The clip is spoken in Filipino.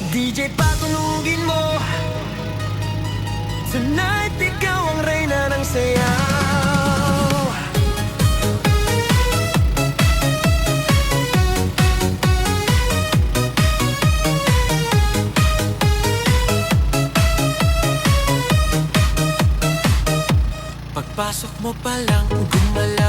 DJ patunugin mo. Tonight ikaw ang reyna ng sayaw. Pagpasok mo pa lang gumalaw